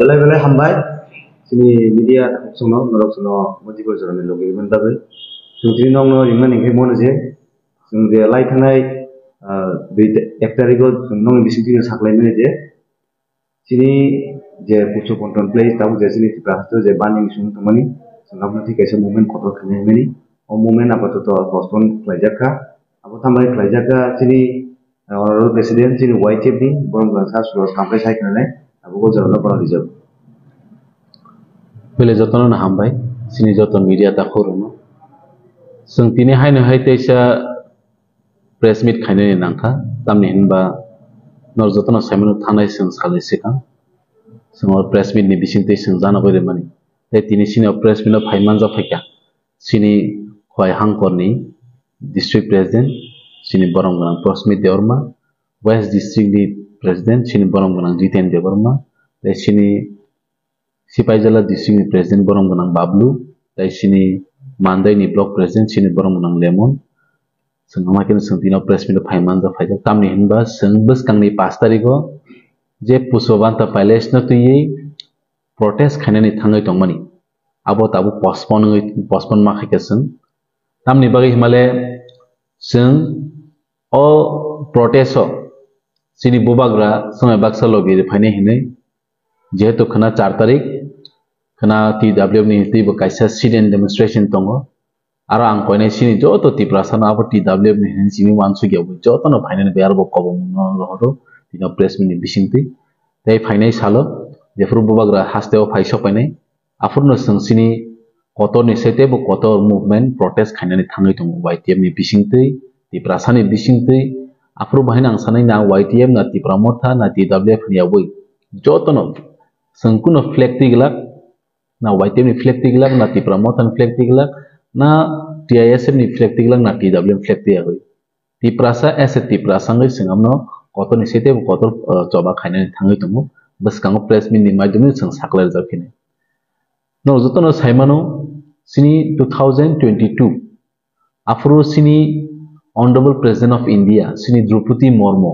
belai belai hambai sini media sono norok sono motibo jorani logi bendabe sungti nong no ringman ingke mon je sung je lai thanai de ektarigo nong bisiti saklai mene je sini je pucho control play tahu je sini prasto je bani sung tumani sangapna thi kaisa movement kotor khane meni o movement apato postpone klaijaka abo tamai klaijaka sini honorable president sini YTF ni borong bangsa sulos kampai sai khane abo ko jorno kono dijab bele jotono na hambai sini joton media ta khorono sung tini haino hai teisa press meet khaine ni nangkha tamni hinba nor jotono saimano thanai sung salai seka sung press meet ni bisinte sung jana bore mani tai tini sini press meet no phaiman ja phaikya sini khwai hangkor ni district president sini borong ganang prosmit deorma west district ni president sini borong ganang jiten deorma tai sini Sipaijala district ni president borong ganang bablu tai sini mandai ni block president sini borong ganang lemon sung amakin sung tino press meet phaiman ja phaikya tamni hinba sung bus kangni 5 tariko je pusobanta palace na tuyi protest khainani thangai tongmani abo tabu postpone ma khaike sung tamni bagi himale sung o protest sini bubagra sungai baksa lobby phaine hine jehetu khana 4 tarik khana TW ni tibo kaisa sit and demonstration tongo aro ang koine sini joto tiprasana abo TW ni hin sini wansu gyabu joto no phaine be arbo kobom no rohoro tino press meet ni bisingti tai phaine salo jefru bubagra hasteo phaisa paine afurno sung sini kotor ni sete bo kotor movement protest khainani thangai tongo YTF ni bisingti tiprasani bisingti afru bahina ang sanai na YTF na tipramotha na TWF ni aboi joto no sungkuno flag tiglak na YTF ni flag tiglak na tipramotha ni flag tiglak na TISF ni flag tiglak na TWF flag tiagoi tiprasa ase tiprasa ngai singamno kotor ni sete bo kotor joba khainani thangai tongo baskango press meet ni maidumi sung saklar jakine no jotono saimano sini 2022 afro sini honorable president of India sini Draupadi Murmu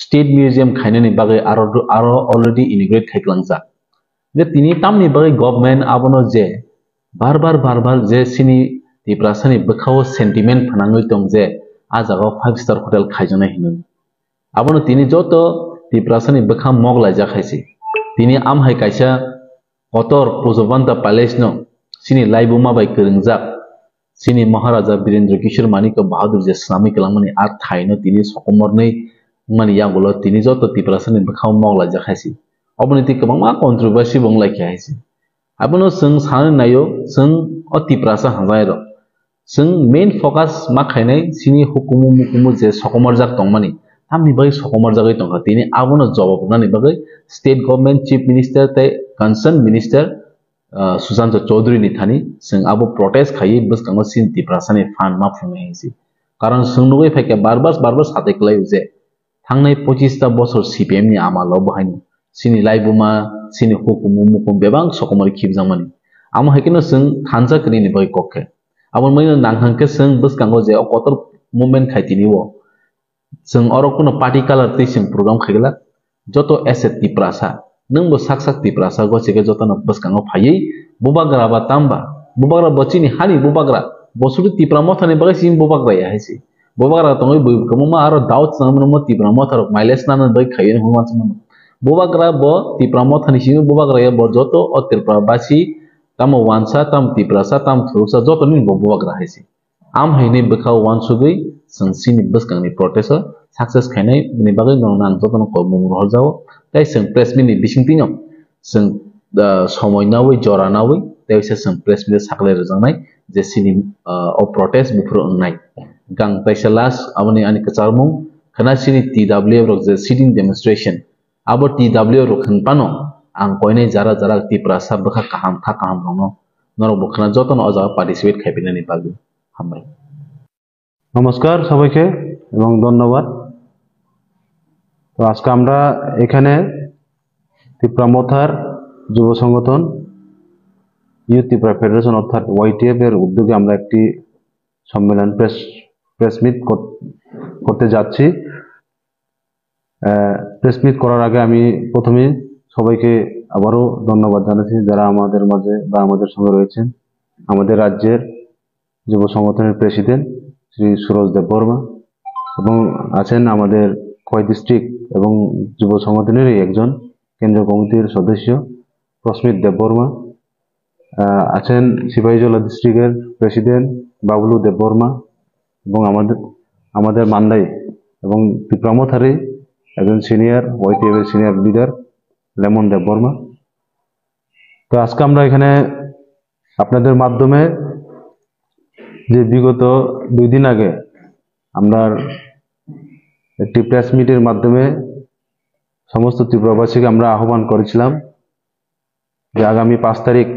state museum khainani bagai aro already integrate khaiklangja je tini tamni bagai government abono je barbar je sini tiprasani bkhao sentiment phanangoi tong je ajago 5-star hotel khaijana hinoi abono tini joto tiprasani bkham moglai jakhaisi tini amhai kaisa kotor pujobanta palace no sini laibuma bai kringjak sini Maharaja Birendra Kishore Manika Bahadur je Islami kalamani ar thaino tini sokomornei mani yagulo tini joto tiprasani bkham moglai jakhaisi oboni ti kabangma controversy bonglai khaisi abono sung san nayo sung o tiprasa hangai ro sung main focus ma khainai sini hukumu mukumu je sokomorjak tongmani tamni bai sokomorjagai tongha tini abono jawab nani bagai state government chief minister tai concerned minister Susanto Chaudhary ni thani sung abo protest khai bus kango sin tiprasani fan ma phungai hisi karon sung nugoi phaike barbar sathai klai je thangnai 25 ta bochor CPM ni amalo bahaini sini laibuma sini hukumu mukum bebang sokomor khibjamani amo haikino sung thansa kini ni bai kokke abo maino nanghangke sung bus kango je kotor movement khaitini wo sung oro kuno party color ti sung program khaigla joto asset tiprasa nungbo sak tiprasa go chege joto no bus kango phayei bubagra ba tamba bubagra bachini hani bubagra bosuri tipramotha ni bagai sim bubagra ya hesi bubagra tongoi bui kamuma aro daut samno mo tipramotha ro miles na bai khayen human samno bubagra bo tipramotha ni sim bubagra ya bo joto o tirprabasi tam wansa tam tiprasa tam thusa joto ni bubagra hesi am haine bkhau wansugui sansini bus kangni protest success khainai ni bagai no nang joto no ko mumur horjao tai sung press meet ni bisingtino sung সময় নাওই জরা নাওই তাইসে সম press meet সাকলে রজানাই যে সিনি ও protest বুফুর অননাই গাং তাইসে লাস আমনি আনি কচারমু খানা সিনি TW rock যে sitting demonstration আবো TW রক খানপানো আং কয়নাই যারা তিপ্রাসা বখা কাহাম রনো নরক বখনা যতন অজা পার্টিসিপেট খাইপিনানি পাগু হামবাই নমস্কার সবাইকে এবং ধন্যবাদ তো আজকে আমরা এখানে তিপ্রামথার যুব সংগঠন ইউথ ত্রিপুরা ফেডারেশন অর্থাৎ YTF এর উদ্যোগে আমরা একটি সম্মেলন প্রেস মিট করতে যাচ্ছি প্রেস মিট করার আগে আমি প্রথমে সবাইকে আবারও ধন্যবাদ জানাচ্ছি যারা আমাদের মাঝে বা আমাদের সঙ্গে রয়েছেন। আমাদের রাজ্যের যুব সংগঠনের প্রেসিডেন্ট শ্রী সুরজ দেববর্মা এবং আছেন আমাদের খোয়াই ডিস্ট্রিক্ট এবং যুব সংগঠনেরই একজন কেন্দ্রীয় কমিটির সদস্য প্রস্মিত দেববর্মা, আছেন সিপাহীজলা ডিস্ট্রিক্টের প্রেসিডেন্ট বাবলু দেববর্মা এবং আমাদের মান্দাই এবং ত্রিপ্রামথারে একজন সিনিয়র ওয়াইটিএফ এর সিনিয়র লিডার লেমন দেববর্মা। তো আজকে আমরা এখানে আপনাদের মাধ্যমে যে বিগত 2 দিন আগে আমরা একটি প্রেস মিটের মাধ্যমে সমস্ত ত্রিপুরাবাসীকে আমরা আহ্বান করেছিলাম যে আগামী 5 তারিখ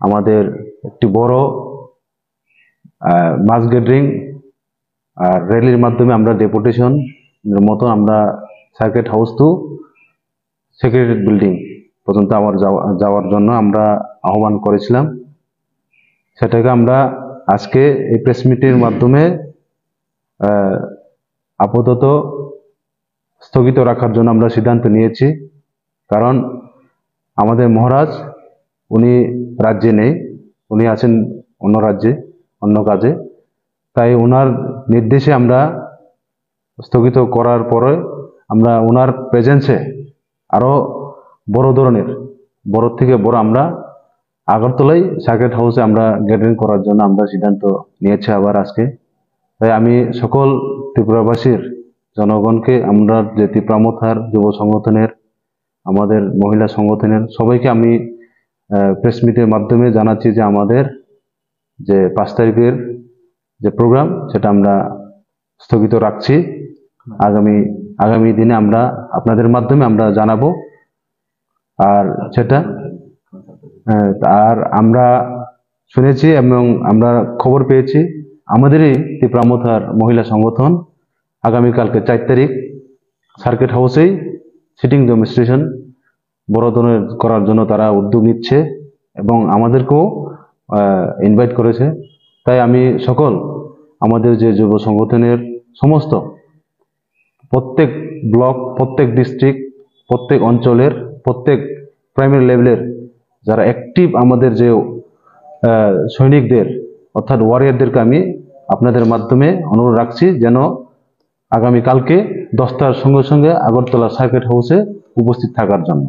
আমাদের একটি বড় মাস গ্যাদারিং আর র্যালির মাধ্যমে আমরা ডেপুটেশন মতো আমরা circuit house to secretariat building পর্যন্ত যাওয়ার জন্য আমরা আহ্বান করেছিলাম। সেটাকে আমরা আজকে এই প্রেস মিটের মাধ্যমে আপাতত স্থগিত রাখার জন্য আমরা সিদ্ধান্ত নিয়েছি। কারণ আমাদের মহারাজ উনি রাজ্যে নেই, উনি আছেন অন্য রাজ্যে অন্য কাজে, তাই ওনার নির্দেশে আমরা স্থগিত করার পরে আমরা ওনার প্রেজেন্সে আরো বড় ধরনের বড় থেকে বড় আমরা আগরতলায় সার্কিট হাউসে আমরা গ্যাদারিং করার জন্য আমরা সিদ্ধান্ত নিয়েছি আবার আজকে। তাই আমি সকল ত্রিপুরাবাসীর জনগণকে, আমরা যে ত্রিপ্রামথার যুব সংগঠনের, আমাদের মহিলা সংগঠনের সবাইকে আমি প্রেস মিটের মাধ্যমে জানাচ্ছি যে আমাদের যে 5 তারিখের যে প্রোগ্রাম সেটা আমরা স্থগিত রাখছি। আগামী দিনে আমরা আপনাদের মাধ্যমে আমরা জানাবো। আর সেটা আর আমরা শুনেছি এবং আমরা খবর পেয়েছি আমাদেরই ত্রিপ্রামথার মহিলা সংগঠন আগামীকালকে 4 তারিখ সার্কিট হাউসেই সিটিং ডেমনস্ট্রেশন বড় ধরনের করার জন্য তারা উদ্যোগ নিচ্ছে এবং আমাদেরকেও ইনভাইট করেছে। তাই আমি সকল আমাদের যে যুব সংগঠনের সমস্ত প্রত্যেক ব্লক, প্রত্যেক ডিস্ট্রিক্ট, প্রত্যেক অঞ্চলের, প্রত্যেক প্রাইমারি লেভেলের যারা অ্যাক্টিভ আমাদের যে সৈনিকদের অর্থাৎ ওয়ারিয়ারদেরকে আমি আপনাদের মাধ্যমে অনুরোধ রাখছি যেন আগামীকালকে 10টার সঙ্গে সঙ্গে আগরতলা সার্কিট হাউসে উপস্থিত থাকার জন্য।